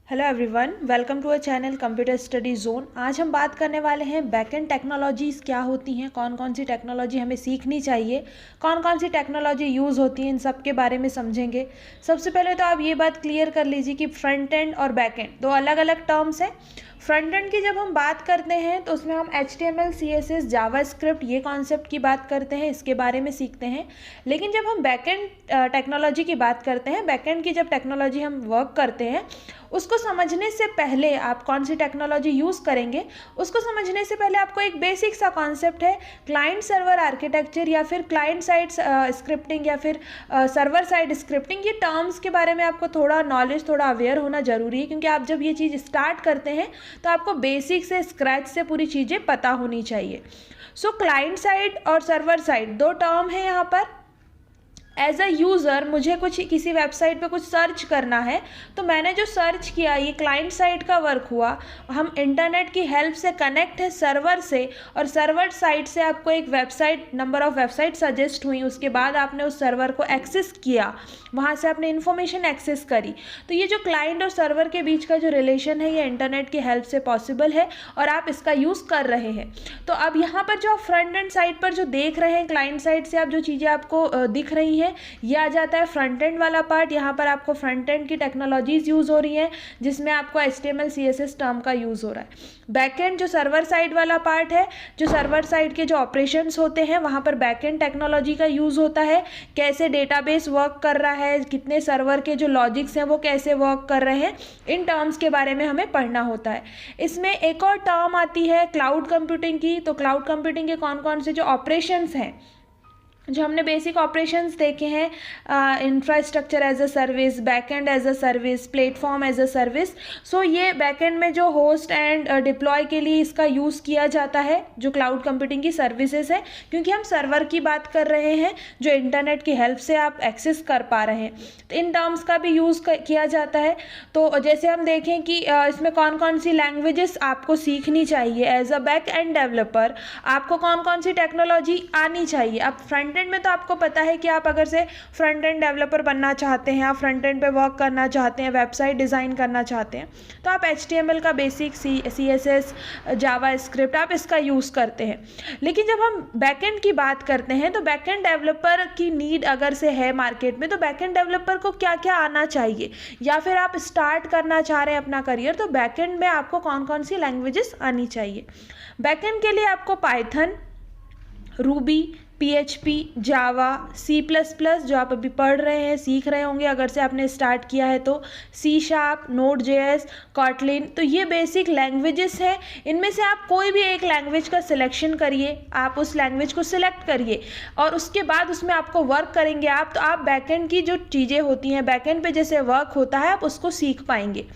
Hello everyone, welcome to a channel computer study zone. आज हम बात करने वाले हैं बैकएंड टेक्नोलॉजीज़ क्या होती हैं, कौन कौन सी टेक्नोलॉजी हमें सीखनी चाहिए, कौन कौन सी टेक्नोलॉजी यूज़ होती है, इन सब के बारे में समझेंगे। सबसे पहले तो आप ये बात क्लियर कर लीजिए कि फ्रंट एंड और बैक एंड दो अलग अलग टर्म्स हैं। फ्रंट एंड की जब हम बात करते हैं तो उसमें हम HTML, CSS, जावास्क्रिप्ट ये कॉन्सेप्ट की बात करते हैं, इसके बारे में सीखते हैं। लेकिन जब हम बैकएंड टेक्नोलॉजी की बात करते हैं, बैकएंड की जब टेक्नोलॉजी हम वर्क करते हैं, उसको समझने से पहले आप कौन सी टेक्नोलॉजी यूज़ करेंगे, उसको समझने से पहले आपको एक बेसिक सा कॉन्सेप्ट है क्लाइंट सर्वर आर्किटेक्चर या फिर क्लाइंट साइड स्क्रिप्टिंग या फिर सर्वर साइड स्क्रिप्टिंग। ये टर्म्स के बारे में आपको थोड़ा नॉलेज, थोड़ा अवेयर होना ज़रूरी है, क्योंकि आप जब ये चीज़ स्टार्ट करते हैं तो आपको बेसिक से स्क्रैच से पूरी चीज़ें पता होनी चाहिए। सो क्लाइंट साइड और सर्वर साइड दो टर्म है यहाँ पर। एज अ यूज़र मुझे किसी वेबसाइट पे कुछ सर्च करना है, तो मैंने जो सर्च किया ये क्लाइंट साइड का वर्क हुआ। हम इंटरनेट की हेल्प से कनेक्ट है सर्वर से, और सर्वर साइड से आपको एक website, number of website suggest हुई, उसके बाद आपने उस सर्वर को एक्सेस किया, वहाँ से आपने इन्फॉर्मेशन एक्सेस करी। तो ये जो क्लाइंट और सर्वर के बीच का जो रिलेशन है ये इंटरनेट की हेल्प से पॉसिबल है और आप इसका यूज़ कर रहे हैं। तो अब यहाँ पर जो आप फ्रंट एंड साइड पर जो देख रहे हैं, क्लाइंट साइड से आप जो चीज़ें आपको दिख रही हैं, ये आ जाता है फ्रंट एंड वाला पार्ट। यहाँ पर आपको फ्रंट एंड की टेक्नोलॉजीज यूज़ हो रही हैं, जिसमें आपको HTML, CSS टर्म का यूज़ हो रहा है। बैक एंड जो सर्वर साइड वाला पार्ट है, जो सर्वर साइड के जो ऑपरेशंस होते हैं, वहाँ पर बैक एंड टेक्नोलॉजी का यूज़ होता है। कैसे डेटाबेस वर्क कर रहा है, कितने सर्वर के जो लॉजिक्स हैं वो कैसे वर्क कर रहे हैं, इन टर्म्स के बारे में हमें पढ़ना होता है। इसमें एक और टर्म आती है क्लाउड कंप्यूटिंग की। तो क्लाउड कंप्यूटिंग के कौन कौन से जो ऑपरेशंस हैं, जो हमने बेसिक ऑपरेशंस देखे हैं, infrastructure as a service, backend as a service, platform as a service. So ये बैकएंड में जो होस्ट एंड डिप्लॉय के लिए इसका यूज़ किया जाता है, जो क्लाउड कंप्यूटिंग की सर्विसेज है, क्योंकि हम सर्वर की बात कर रहे हैं जो इंटरनेट की हेल्प से आप एक्सेस कर पा रहे हैं, तो इन टर्म्स का भी यूज़ किया जाता है। तो जैसे हम देखें कि इसमें कौन कौन सी लैंग्वेजेस आपको सीखनी चाहिए as a back end developer, आपको कौन कौन सी टेक्नोलॉजी आनी चाहिए। अब फ्रंट एंड में तो आपको पता है कि आप अगर से फ्रंट एंड डेवलपर बनना चाहते हैं, आप फ्रंट एंड पे वर्क करना चाहते हैं, वेबसाइट डिज़ाइन करना चाहते हैं, तो आप HTML का बेसिक, CSS, जावास्क्रिप्ट आप इसका यूज़ करते हैं। लेकिन जब हम बैकएंड की बात करते हैं तो बैकएंड डेवलपर की नीड अगर से है मार्केट में, तो बैकएंड डेवलपर को क्या क्या आना चाहिए, या फिर आप स्टार्ट करना चाह रहे हैं अपना करियर, तो बैकएंड में आपको कौन कौन सी लैंग्वेजेस आनी चाहिए। बैकएंड के लिए आपको पाइथन, रूबी, PHP, जावा, C++ जो आप अभी पढ़ रहे हैं, सीख रहे होंगे अगर से आपने स्टार्ट किया है तो, C#, Node.js, Kotlin, तो ये बेसिक लैंग्वेजेस हैं। इनमें से आप कोई भी एक लैंग्वेज का सिलेक्शन करिए, आप उस लैंग्वेज को सिलेक्ट करिए और उसके बाद उसमें आपको वर्क करेंगे आप, तो आप बैकएंड की जो चीज़ें होती हैं, बैकएंड पे जैसे वर्क होता है, आप उसको सीख पाएंगे।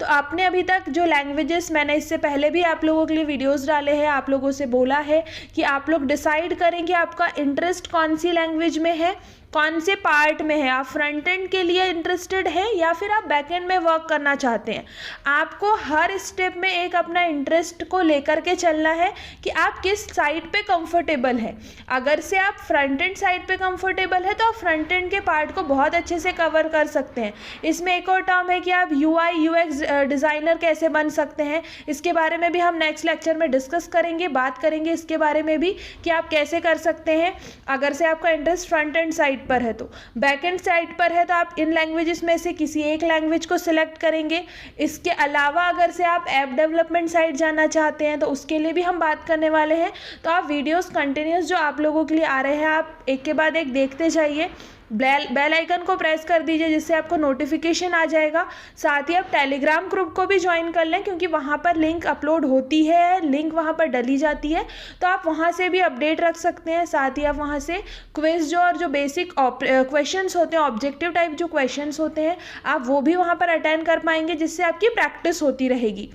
तो आपने अभी तक जो लैंग्वेजेस, मैंने इससे पहले भी आप लोगों के लिए वीडियोस डाले हैं, आप लोगों से बोला है कि आप लोग डिसाइड करें कि आपका इंटरेस्ट कौन सी लैंग्वेज में है, कौन से पार्ट में है। आप फ्रंट एंड के लिए इंटरेस्टेड हैं या फिर आप बैक एंड में वर्क करना चाहते हैं। आपको हर स्टेप में एक अपना इंटरेस्ट को लेकर के चलना है कि आप किस साइड पे कंफर्टेबल है। अगर से आप फ्रंट एंड साइड पे कंफर्टेबल है तो आप फ्रंट एंड के पार्ट को बहुत अच्छे से कवर कर सकते हैं। इसमें एक और टर्म है कि आप UI UX डिज़ाइनर कैसे बन सकते हैं, इसके बारे में भी हम नेक्स्ट लेक्चर में डिस्कस करेंगे, बात करेंगे इसके बारे में भी कि आप कैसे कर सकते हैं अगर से आपका इंटरेस्ट फ्रंट एंड साइड पर है। तो बैक एंड साइड पर है तो आप इन लैंग्वेजेस में से किसी एक लैंग्वेज को सिलेक्ट करेंगे। इसके अलावा अगर से आप ऐप डेवलपमेंट साइड जाना चाहते हैं तो उसके लिए भी हम बात करने वाले हैं। तो आप वीडियोस कंटिन्यूस जो आप लोगों के लिए आ रहे हैं, आप एक के बाद एक देखते जाइए। बेल आइकन को प्रेस कर दीजिए जिससे आपको नोटिफिकेशन आ जाएगा। साथ ही आप टेलीग्राम ग्रुप को भी ज्वाइन कर लें, क्योंकि वहाँ पर लिंक अपलोड होती है, लिंक वहाँ पर डली जाती है, तो आप वहाँ से भी अपडेट रख सकते हैं। साथ ही आप वहाँ से क्विज जो और जो बेसिक क्वेश्चंस होते हैं, ऑब्जेक्टिव टाइप जो क्वेश्चंस होते हैं, आप वो भी वहाँ पर अटेंड कर पाएंगे, जिससे आपकी प्रैक्टिस होती रहेगी।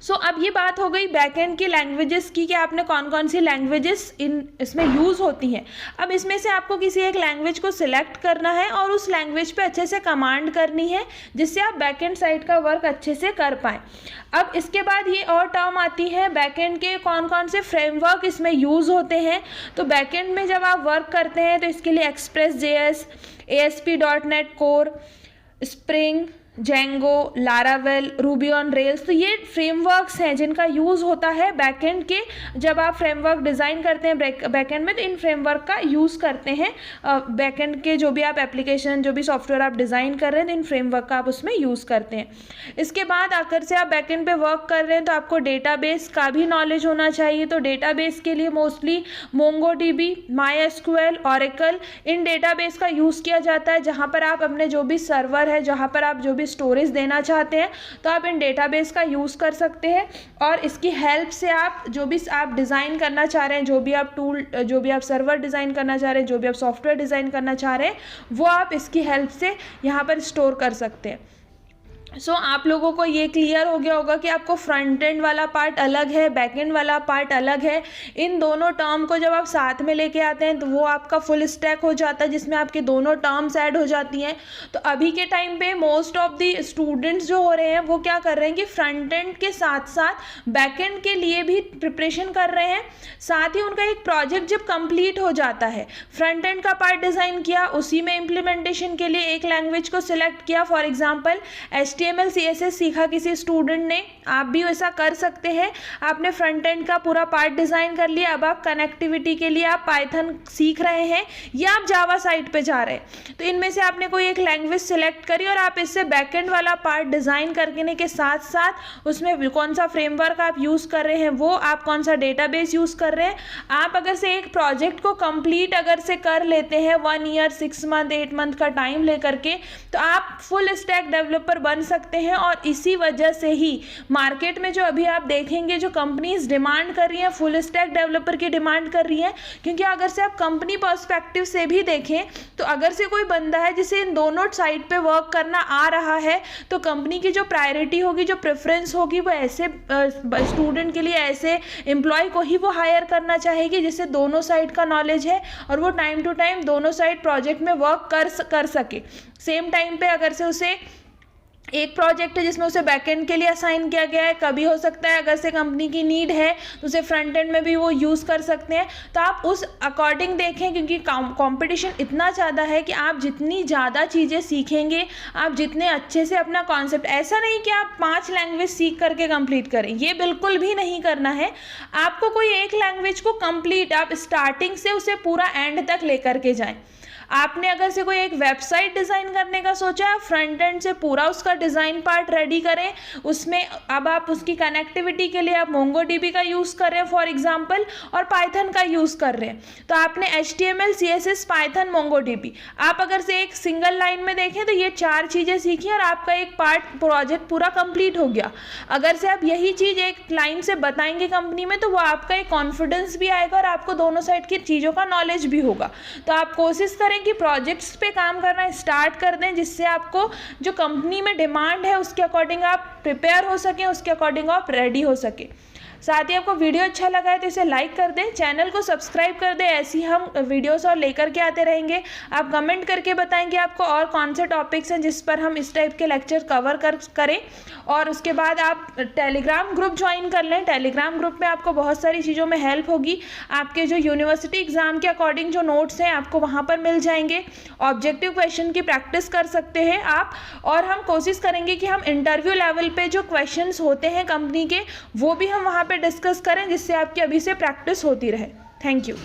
सो अब ये बात हो गई बैकएंड की लैंग्वेजेस की कि आपने कौन कौन सी लैंग्वेजेस इसमें यूज़ होती हैं। अब इसमें से आपको किसी एक लैंग्वेज को सिलेक्ट करना है और उस लैंग्वेज पे अच्छे से कमांड करनी है, जिससे आप बैकएंड साइड का वर्क अच्छे से कर पाएँ। अब इसके बाद ये और टर्म आती है बैकएंड के कौन कौन से फ्रेमवर्क इसमें यूज़ होते हैं। तो बैकएंड में जब आप वर्क करते हैं तो इसके लिए Express.js, ASP.NET Core, spring, Django, Laravel, Ruby on rails. तो ये फ्रेमवर्क्स हैं जिनका यूज़ होता है बैकएंड के, जब आप फ्रेमवर्क डिज़ाइन करते हैं बैकएंड में, तो इन फ्रेमवर्क का यूज़ करते हैं बैकएंड के। जो भी आप एप्लीकेशन, जो भी सॉफ्टवेयर आप डिज़ाइन कर रहे हैं, तो इन फ्रेमवर्क का आप उसमें यूज़ करते हैं। इसके बाद आकर से आप बैकएंड पे वर्क कर रहे हैं तो आपको डेटाबेस का भी नॉलेज होना चाहिए। तो डेटाबेस के लिए मोस्टली मोंगोडीबी, माईएसक्यूएल, ओरेकल, इन डेटाबेस का यूज़ किया जाता है, जहाँ पर आप अपने जो भी सर्वर है, जहाँ पर आप जो भी स्टोरेज देना चाहते हैं, तो आप इन डेटाबेस का यूज़ कर सकते हैं। और इसकी हेल्प से आप जो भी आप डिज़ाइन करना चाह रहे हैं, जो भी आप टूल, जो भी आप सर्वर डिज़ाइन करना चाह रहे हैं, जो भी आप सॉफ्टवेयर डिज़ाइन करना चाह रहे हैं, वो आप इसकी हेल्प से यहाँ पर स्टोर कर सकते हैं। सो आप लोगों को ये क्लियर हो गया होगा कि आपको फ्रंट एंड वाला पार्ट अलग है, बैक एंड वाला पार्ट अलग है। इन दोनों टर्म को जब आप साथ में लेके आते हैं तो वो आपका फुल स्टैक हो जाता है, जिसमें आपके दोनों टर्म्स ऐड हो जाती हैं। तो अभी के टाइम पे मोस्ट ऑफ द स्टूडेंट्स जो हो रहे हैं वो क्या कर रहे हैं कि फ्रंट एंड के साथ साथ बैक एंड के लिए भी प्रिपरेशन कर रहे हैं। साथ ही उनका एक प्रोजेक्ट जब कंप्लीट हो जाता है, फ्रंट एंड का पार्ट डिज़ाइन किया, उसी में इम्प्लीमेंटेशन के लिए एक लैंग्वेज को सिलेक्ट किया, फॉर एग्जाम्पल HTML CSS सीखा किसी स्टूडेंट ने, आप भी वैसा कर सकते हैं। आपने फ्रंट एंड का पूरा पार्ट डिज़ाइन कर लिया, अब आप कनेक्टिविटी के लिए आप पाइथन सीख रहे हैं या आप जावा साइट पे जा रहे हैं, तो इनमें से आपने कोई एक लैंग्वेज सिलेक्ट करी और आप इससे बैकएंड वाला पार्ट डिज़ाइन करने के साथ साथ उसमें कौन सा फ्रेमवर्क आप यूज़ कर रहे हैं, वो आप कौन सा डेटाबेस यूज़ कर रहे हैं। आप अगर से एक प्रोजेक्ट को कंप्लीट अगर से कर लेते हैं 1 ईयर, 6 मंथ, 8 मंथ का टाइम लेकर के, तो आप फुल स्टैक डेवलपर बन सकते हैं। और इसी वजह से ही मार्केट में जो अभी आप देखेंगे जो कंपनीज डिमांड कर रही हैं, फुल स्टैक डेवलपर की डिमांड कर रही हैं। क्योंकि अगर से आप कंपनी पर्सपेक्टिव से भी देखें तो अगर से कोई बंदा है जिसे इन दोनों साइड पे वर्क करना आ रहा है, तो कंपनी की जो प्रायोरिटी होगी, जो प्रेफरेंस होगी, वो ऐसे स्टूडेंट के लिए, ऐसे एम्प्लॉय को ही वो हायर करना चाहेगी जिससे दोनों साइड का नॉलेज है और वो टाइम टू टाइम दोनों साइड प्रोजेक्ट में वर्क कर सके। सेम टाइम पे अगर से उसे एक प्रोजेक्ट है जिसमें उसे बैकएंड के लिए असाइन किया गया है, कभी हो सकता है अगर से कंपनी की नीड है तो उसे फ्रंट एंड में भी वो यूज़ कर सकते हैं। तो आप उस अकॉर्डिंग देखें, क्योंकि कंपटीशन इतना ज़्यादा है कि आप जितनी ज़्यादा चीज़ें सीखेंगे, आप जितने अच्छे से अपना कॉन्सेप्ट, ऐसा नहीं कि आप 5 लैंग्वेज सीख करके कंप्लीट करें, ये बिल्कुल भी नहीं करना है। आपको कोई एक लैंग्वेज को कंप्लीट, आप स्टार्टिंग से उसे पूरा एंड तक लेकर के जाएँ। आपने अगर से कोई एक वेबसाइट डिज़ाइन करने का सोचा है, फ्रंट एंड से पूरा उसका डिज़ाइन पार्ट रेडी करें, उसमें अब आप उसकी कनेक्टिविटी के लिए आप मोंगोडीबी का यूज़ कर रहे हैं फॉर एग्जांपल, और पाइथन का यूज़ कर रहे हैं। तो आपने HTML, CSS, पाइथन, मोंगोडीबी, आप अगर से एक सिंगल लाइन में देखें तो ये 4 चीज़ें सीखी और आपका एक प्रोजेक्ट पूरा कंप्लीट हो गया। अगर से आप यही चीज़ एक लाइन से बताएंगे कंपनी में, तो वो आपका एक कॉन्फिडेंस भी आएगा और आपको दोनों साइड की चीज़ों का नॉलेज भी होगा। तो आप कोशिश करें कि प्रोजेक्ट्स पे काम करना स्टार्ट कर दें, जिससे आपको जो कंपनी में डिमांड है उसके अकॉर्डिंग आप प्रिपेयर हो सकें, उसके अकॉर्डिंग आप रेडी हो सकें। साथ ही आपको वीडियो अच्छा लगा है तो इसे लाइक कर दें, चैनल को सब्सक्राइब कर दें, ऐसी हम वीडियोस और लेकर के आते रहेंगे। आप कमेंट करके बताएं कि आपको और कौन से टॉपिक्स हैं जिस पर हम इस टाइप के लेक्चर कवर करें। और उसके बाद आप टेलीग्राम ग्रुप ज्वाइन कर लें। टेलीग्राम ग्रुप में आपको बहुत सारी चीज़ों में हेल्प होगी। आपके जो यूनिवर्सिटी एग्ज़ाम के अकॉर्डिंग जो नोट्स हैं आपको वहाँ पर मिल जाएंगे। ऑब्जेक्टिव क्वेश्चन की प्रैक्टिस कर सकते हैं आप, और हम कोशिश करेंगे कि हम इंटरव्यू लेवल पे जो क्वेश्चंस होते हैं कंपनी के, वो भी हम वहाँ पे डिस्कस करें, जिससे आपकी अभी से प्रैक्टिस होती रहे। Thank you.